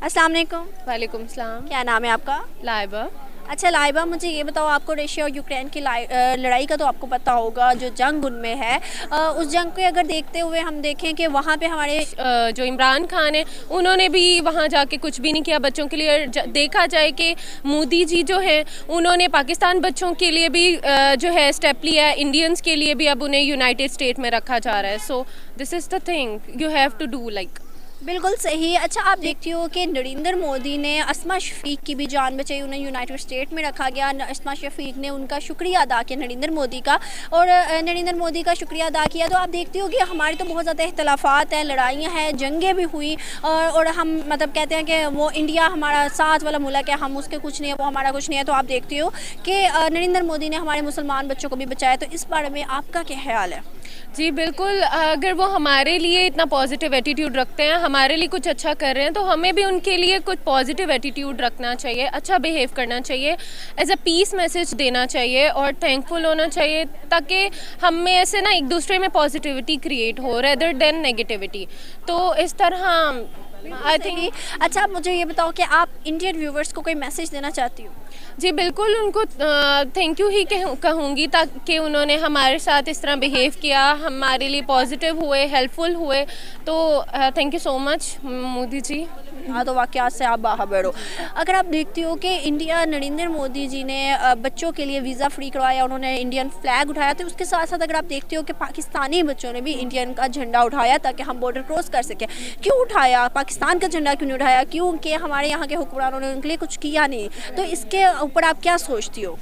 अस्सलाम वालेकुम। वालेकुम सलाम। क्या नाम है आपका? लाइबा। अच्छा लाइबा, मुझे ये बताओ, आपको रशिया और यूक्रेन की लड़ाई का तो आपको पता होगा, जो जंग उनमें है, उस जंग को अगर देखते हुए हम देखें कि वहाँ पे हमारे जो इमरान खान है उन्होंने भी वहाँ जाके कुछ भी नहीं किया बच्चों के लिए। देखा जाए कि मोदी जी जो हैं उन्होंने पाकिस्तान बच्चों के लिए भी जो है स्टेप लिया है, इंडियंस के लिए भी अब उन्हें यूनाइटेड स्टेट में रखा जा रहा है। So this is the thing you have to do like. बिल्कुल सही। अच्छा, आप देखती हो कि नरेंद्र मोदी ने अस्मा शफीक की भी जान बचाई, उन्हें यूनाइटेड स्टेट में रखा गया। अस्मा शफीक ने उनका शुक्रिया अदा किया नरेंद्र मोदी का, और नरेंद्र मोदी का शुक्रिया अदा किया। तो आप देखती हो कि हमारे तो बहुत ज़्यादा इख्तलाफात हैं, लड़ाइयाँ हैं, जंगें भी हुई, और हम मतलब कहते हैं कि वो इंडिया हमारा साथ वाला मुल्क है, हम उसके कुछ नहीं है, वो हमारा कुछ नहीं है। तो आप देखती हो कि नरेंद्र मोदी ने हमारे मुसलमान बच्चों को भी बचाया। तो इस बारे में आपका क्या ख्याल है? जी बिल्कुल, अगर वो हमारे लिए इतना पॉजिटिव एटीट्यूड रखते हैं, हमारे लिए कुछ अच्छा कर रहे हैं, तो हमें भी उनके लिए कुछ पॉजिटिव एटीट्यूड रखना चाहिए, अच्छा बिहेव करना चाहिए, एज अ पीस मैसेज देना चाहिए और थैंकफुल होना चाहिए, ताकि हम में ऐसे ना एक दूसरे में पॉजिटिविटी क्रिएट हो रेदर देन नेगेटिविटी। तो इस तरह आई थिंक। अच्छा, आप मुझे ये बताओ कि आप इंडियन व्यूवर्स को कोई मैसेज देना चाहती हो? जी बिल्कुल, उनको थैंक यू ही कहूँगी, ताकि उन्होंने हमारे साथ इस तरह बिहेव किया, हमारे लिए पॉजिटिव हुए, हेल्पफुल हुए। तो thank you so much Modi ji. हाँ, तो वाक़यात से आप बाखबर हो। अगर आप देखती हो कि इंडिया, नरेंद्र मोदी जी ने बच्चों के लिए वीज़ा फ्री करवाया, उन्होंने इंडियन फ्लैग उठाया, तो उसके साथ साथ अगर आप देखती हो कि पाकिस्तानी बच्चों ने भी इंडियन का झंडा उठाया ताकि हम बॉर्डर क्रॉस कर सकें। क्यों उठाया? पाकिस्तान का झंडा क्यों नहीं उठाया? क्योंकि हमारे यहाँ के हुक्मरानों ने उनके लिए कुछ किया नहीं। तो इसके ऊपर आप क्या सोचती हो?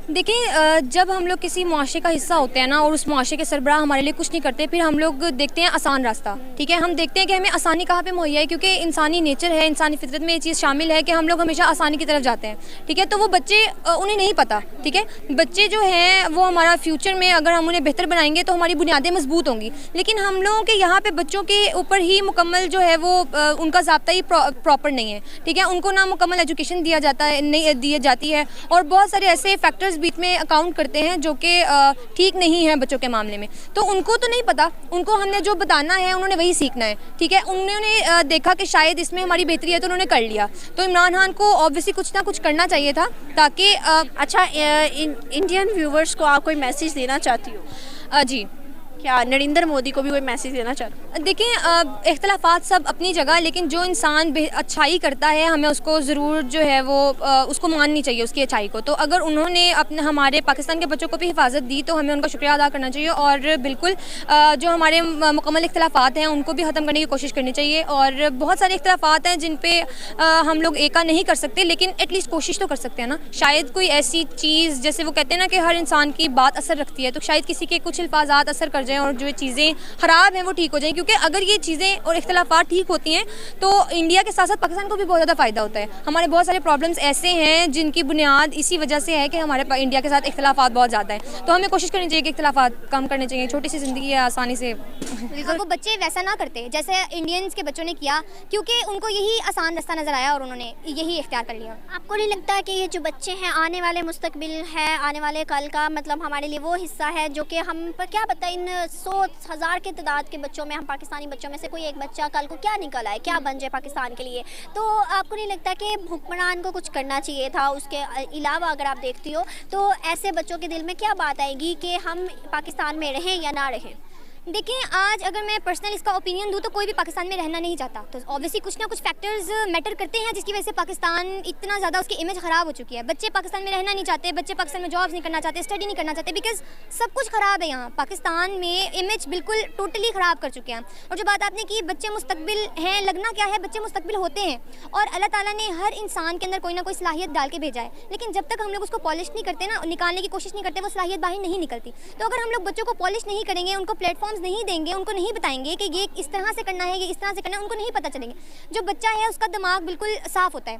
देखिए, जब हम लोग किसी मुआशरे का हिस्सा होते हैं ना, और उस मुआशरे के सरबराह हमारे लिए कुछ नहीं करते, फिर हम लोग देखते हैं आसान रास्ता। ठीक है, हम देखते हैं कि हमें आसानी कहाँ पे मुहैया है, क्योंकि इंसानी नेचर है, इंसानी फितरत में ये चीज़ शामिल है कि हम लोग हमेशा आसानी की तरफ जाते हैं। ठीक है, तो वो बच्चे, उन्हें नहीं पता। ठीक है, बच्चे जो हैं वो हमारा फ्यूचर में अगर हम उन्हें बेहतर बनाएंगे तो हमारी बुनियादें मजबूत होंगी। लेकिन हम लोगों के यहाँ पे बच्चों के ऊपर ही मुकम्मल जो है वो उनका ज़ाब्ता ही प्रॉपर नहीं है। ठीक है, उनको ना मुकम्मल एजुकेशन दिया जाता है, नहीं दी जाती है, और बहुत सारे ऐसे फैक्टर्स बीच में अकाउंट करते हैं जो कि ठीक नहीं है बच्चों के मामले में। तो उनको तो नहीं पता, उनको हमने जो बताना है उन्होंने वही सीखना है। ठीक है, उन्होंने देखा कि शायद इसमें हमारी बेहतरी है तो उन्होंने कर लिया। तो इमरान खान को ऑब्वियसली कुछ ना कुछ करना चाहिए था, ताकि अच्छा, इंडियन व्यूवर्स को आप कोई मैसेज देना चाहती हो? जी, क्या नरेंद्र मोदी को भी कोई मैसेज देना चाहते हो? देखिए, इख्तलाफात सब अपनी जगह, लेकिन जो इंसान अच्छाई करता है हमें उसको ज़रूर जो है वो उसको माननी चाहिए, उसकी अच्छाई को। तो अगर उन्होंने अपने हमारे पाकिस्तान के बच्चों को भी हिफाजत दी तो हमें उनका शुक्रिया अदा करना चाहिए, और बिल्कुल जो हमारे मुकम्मल इख्तलाफात हैं उनको भी ख़त्म करने की कोशिश करनी चाहिए। और बहुत सारे इख्तलाफात हैं जिन पे हम लोग एका नहीं कर सकते, लेकिन एटलीस्ट कोशिश तो कर सकते हैं ना। शायद कोई ऐसी चीज़, जैसे वो कहते हैं ना कि हर इंसान की बात असर रखती है, तो शायद किसी के कुछ अल्फाजात असर कर और जो चीज़ें ख़राब हैं वो ठीक हो जाएं। क्योंकि अगर ये चीज़ें और इख्तलाफात ठीक होती हैं तो इंडिया के साथ साथ पाकिस्तान को भी बहुत ज़्यादा फ़ायदा होता है। हमारे बहुत सारे प्रॉब्लम्स ऐसे हैं जिनकी बुनियाद इसी वजह से है कि हमारे इंडिया के साथ इख्तलाफात बहुत ज़्यादा है। तो हमें कोशिश करनी चाहिए कि इख्तलाफात कम करने चाहिए। छोटी सी ज़िंदगी है, आसानी से। वो बच्चे वैसा ना करते जैसे इंडियंस के बच्चों ने किया, क्योंकि उनको यही आसान रास्ता नज़र आया और उन्होंने यही इख्तियार कर लिया। आपको नहीं लगता कि ये जो बच्चे हैं आने वाले मुस्तकबिल है, आने वाले कल का मतलब हमारे लिए वो हिस्सा है जो कि हम पर क्या पता इन 100,000 के तादाद के बच्चों में, हम पाकिस्तानी बच्चों में से कोई एक बच्चा कल को क्या निकल आए, क्या बन जाए पाकिस्तान के लिए। तो आपको नहीं लगता कि हुक्मरान को कुछ करना चाहिए था? उसके अलावा अगर आप देखती हो तो ऐसे बच्चों के दिल में क्या बात आएगी कि हम पाकिस्तान में रहें या ना रहें? देखिए, आज अगर मैं पर्सनल इसका ओपिनियन दूँ तो कोई भी पाकिस्तान में रहना नहीं चाहता। तो ऑब्वियसली कुछ ना कुछ फैक्टर्स मैटर करते हैं जिसकी वजह से पाकिस्तान इतना ज़्यादा उसकी इमेज ख़राब हो चुकी है। बच्चे पाकिस्तान में रहना नहीं चाहते, बच्चे पाकिस्तान में जॉब्स नहीं करना चाहते, स्टडी नहीं करना चाहते, बिकॉज सब कुछ ख़राब है यहाँ। पाकिस्तान में इमेज बिल्कुल टोटली ख़राब कर चुके हैं। और जो बात आपने की बच्चे मुस्तकबिल हैं, लगना क्या है, बच्चे मुस्तकबिल होते हैं और अल्लाह ताला ने हर इंसान के अंदर कोई ना कोई सलाहियत डाल के भेजा है। लेकिन जब तक हम लोग उसको पॉलिश नहीं करते ना, निकालने की कोशिश नहीं करते, वो सलाहियत बाहर नहीं निकलती। तो अगर हम लोग बच्चों को पॉलिश नहीं करेंगे, उनको प्लेटफॉर्म्स नहीं देंगे, उनको नहीं बताएंगे कि ये इस तरह से करना है, ये इस तरह से करना है, उनको नहीं पता चलेंगे। जो बच्चा है उसका दिमाग बिल्कुल साफ़ होता है,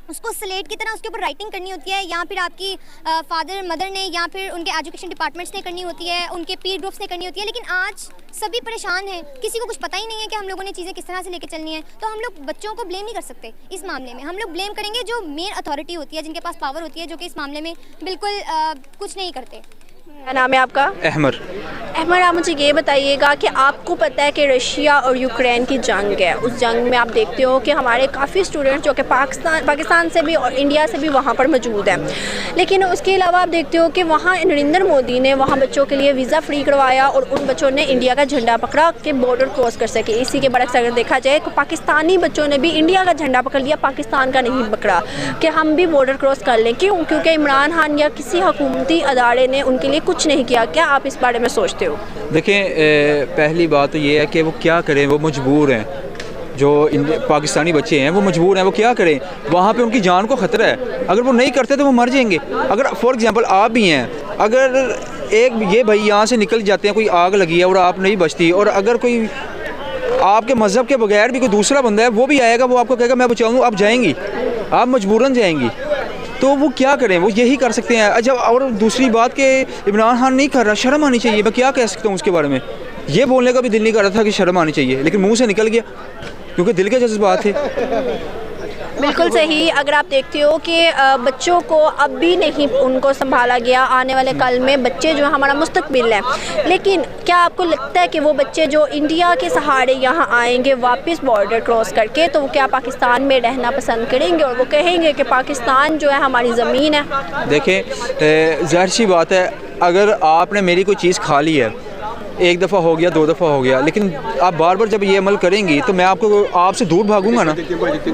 उसको स्लेट की तरह उसके ऊपर राइटिंग करनी होती है, या फिर आपकी फादर मदर ने या फिर उनके एजुकेशन डिपार्टमेंट्स ने करनी होती है, उनके पीर ग्रुप्स ने करनी होती है। लेकिन आज सभी परेशान हैं, किसी को कुछ पता ही नहीं है कि हम लोगों ने चीज़ें किस तरह से लेके चलनी है। तो हम लोग बच्चों को ब्लेम नहीं कर सकते इस मामले में। हम लोग ब्लेम करेंगे जो मेन अथॉरिटी होती है, जिनके पास पावर होती है, जो कि इस मामले में बिल्कुल कुछ नहीं करते। क्या नाम है आपका? अहमर। अहमद, आप मुझे ये बताइएगा कि आपको पता है कि रशिया और यूक्रेन की जंग है, उस जंग में आप देखते हो कि हमारे काफ़ी स्टूडेंट्स जो कि पाकिस्तान से भी और इंडिया से भी वहाँ पर मौजूद हैं, लेकिन उसके अलावा आप देखते हो कि वहाँ नरेंद्र मोदी ने वहाँ बच्चों के लिए वीज़ा फ्री करवाया और उन बच्चों ने इंडिया का झंडा पकड़ा कि बॉर्डर क्रॉस कर सके। इसी के बरक्स अगर देखा जाए तो पाकिस्तानी बच्चों ने भी इंडिया का झंडा पकड़ लिया, पाकिस्तान का नहीं पकड़ा कि हम भी बॉर्डर क्रॉस कर लें। क्यों? क्योंकि इमरान खान या किसी हुकूमती अदारे ने उनके लिए कुछ नहीं किया। क्या आप इस बारे में सोचते हो? देखें, पहली बात तो ये है कि वो क्या करें, वो मजबूर हैं। जो पाकिस्तानी बच्चे हैं वो मजबूर हैं, वो क्या करें, वहाँ पे उनकी जान को ख़तरा है। अगर वो नहीं करते तो वो मर जाएंगे। अगर फॉर एग्जांपल आप भी हैं, अगर एक ये भाई यहाँ से निकल जाते हैं, कोई आग लगी है और आप नहीं बचती, और अगर कोई आपके मज़हब के बगैर भी कोई दूसरा बंदा है वो भी आएगा, वो आपको कहेगा मैं बचाऊँगा, आप जाएंगी, आप मजबूरन जाएंगी। तो वो क्या करें, वो यही कर सकते हैं। जब और दूसरी बात कि इमरान खान नहीं कर रहा, शर्म आनी चाहिए। मैं क्या कह सकता हूँ उसके बारे में, ये बोलने का भी दिल नहीं कर रहा था कि शर्म आनी चाहिए, लेकिन मुंह से निकल गया क्योंकि दिल के जज्बात थे। बिल्कुल सही। अगर आप देखते हो कि बच्चों को अब भी नहीं उनको संभाला गया, आने वाले कल में बच्चे जो हमारा मुस्तकबिल है, लेकिन क्या आपको लगता है कि वो बच्चे जो इंडिया के सहारे यहाँ आएंगे वापस बॉर्डर क्रॉस करके, तो क्या पाकिस्तान में रहना पसंद करेंगे और वो कहेंगे कि पाकिस्तान जो है हमारी ज़मीन है? देखें, ज़ाहिर सी बात है, अगर आपने मेरी कोई चीज़ खा ली है, एक दफ़ा हो गया, दो दफ़ा हो गया, लेकिन आप बार बार जब ये अमल करेंगी तो मैं आपसे दूर भागूंगा ना।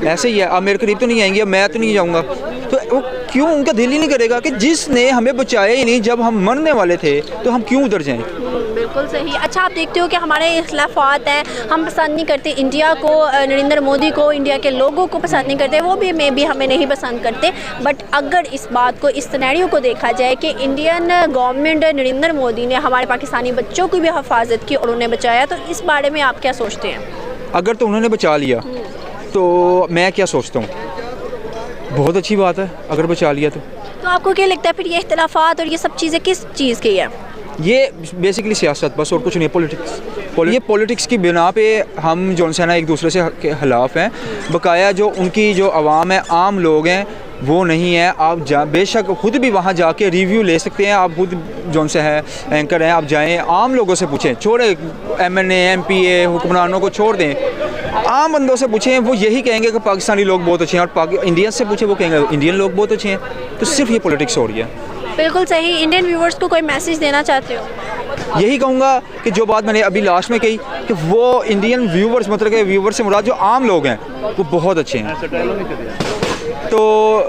ऐसे ही है, आप मेरे करीब तो नहीं आएंगे, मैं तो नहीं जाऊंगा। तो वो क्यों, उनका दिल ही नहीं करेगा कि जिसने हमें बचाया ही नहीं जब हम मरने वाले थे तो हम क्यों उधर जाएं। बिल्कुल सही। अच्छा, आप देखते हो कि हमारे इख्लाफात हैं, हम पसंद नहीं करते इंडिया को, नरेंद्र मोदी को, इंडिया के लोगों को पसंद नहीं करते, वो भी मैं भी हमें नहीं पसंद करते। बट अगर इस बात को, इस सिनेरियो को देखा जाए कि इंडियन गवर्नमेंट नरेंद्र मोदी ने हमारे पाकिस्तानी बच्चों की भी हिफाजत की और उन्हें बचाया, तो इस बारे में आप क्या सोचते हैं? अगर तो उन्होंने बचा लिया तो मैं क्या सोचता हूँ, बहुत अच्छी बात है अगर बचा लिया तो आपको क्या लगता है फिर ये इख्तलाफात और ये सब चीज़ें किस चीज़ की है? ये बेसिकली सियासत, बस और कुछ नहीं, पॉलिटिक्स। ये पॉलिटिक्स की बिना पे हम जो है ना एक दूसरे से के खिलाफ़ हैं। बकाया जो उनकी जो आवाम है, आम लोग हैं, वो नहीं है। आप बेशक खुद भी वहाँ जाके रिव्यू ले सकते हैं, आप खुद जो से है एंकर हैं, आप जाएं आम लोगों से पूछें, छोड़े MNA MPA हुक्मरानों को छोड़ दें, आम बंदों से पूछें, वो यही कहेंगे कि पाकिस्तानी लोग बहुत अच्छे हैं, और इंडियन से पूछे वो कहेंगे इंडियन लोग बहुत अच्छे हैं। तो सिर्फ ये पॉलिटिक्स हो रही है। बिल्कुल सही। इंडियन व्यूवर्स को कोई मैसेज देना चाहते हो? यही कहूँगा कि जो बात मैंने अभी लास्ट में कही कि वो इंडियन व्यूवर्स, मतलब कि व्यूवर्स से मुराद जो आम लोग हैं, वो बहुत अच्छे हैं। तो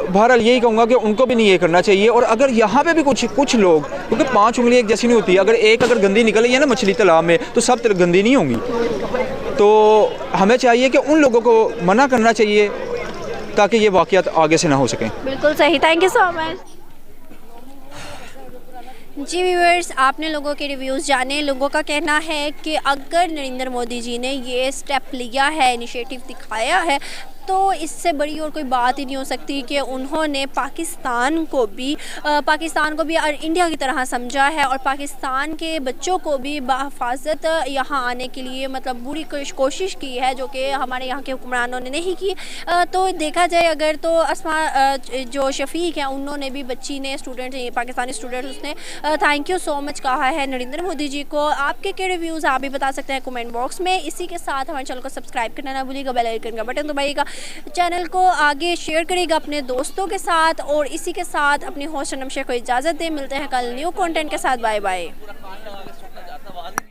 बहरहाल यही कहूँगा कि उनको भी नहीं ये करना चाहिए। और अगर यहाँ पे भी कुछ लोग, क्योंकि 5 उंगली एक जैसी नहीं होती, अगर गंदी निकल रही है ना मछली तालाब में, तो सब गंदी नहीं होंगी। तो हमें चाहिए कि उन लोगों को मना करना चाहिए ताकि ये वाक़यात आगे से ना हो सकें। बिल्कुल सही। Thank you so much. जी व्यूअर्स, आपने लोगों के रिव्यूज़ जाने। लोगों का कहना है कि अगर नरेंद्र मोदी जी ने ये स्टेप लिया है, इनिशिएटिव दिखाया है, तो इससे बड़ी और कोई बात ही नहीं हो सकती कि उन्होंने पाकिस्तान को भी और इंडिया की तरह समझा है और पाकिस्तान के बच्चों को भी बाहिफाजत यहाँ आने के लिए मतलब पूरी कोशिश की है, जो कि हमारे यहाँ के हुक्मरानों ने नहीं की। तो देखा जाए अगर तो अस्मा जो शफीक हैं, उन्होंने भी, बच्ची ने, स्टूडेंट, पाकिस्तानी स्टूडेंट, उसने थैंक यू सो मच कहा है नरेंद्र मोदी जी को। आपके क्या रिव्यूज़ आप भी बता सकते हैं कमेंट बॉक्स में। इसी के साथ हमारे चैनल को सब्सक्राइब करना ना भूलिएगा, बेल आइकन का बटन दबाइएगा, चैनल को आगे शेयर करिएगा अपने दोस्तों के साथ। और इसी के साथ अपनी होस्ट नमशे को इजाज़त दें। मिलते हैं कल न्यू कंटेंट के साथ। Bye bye.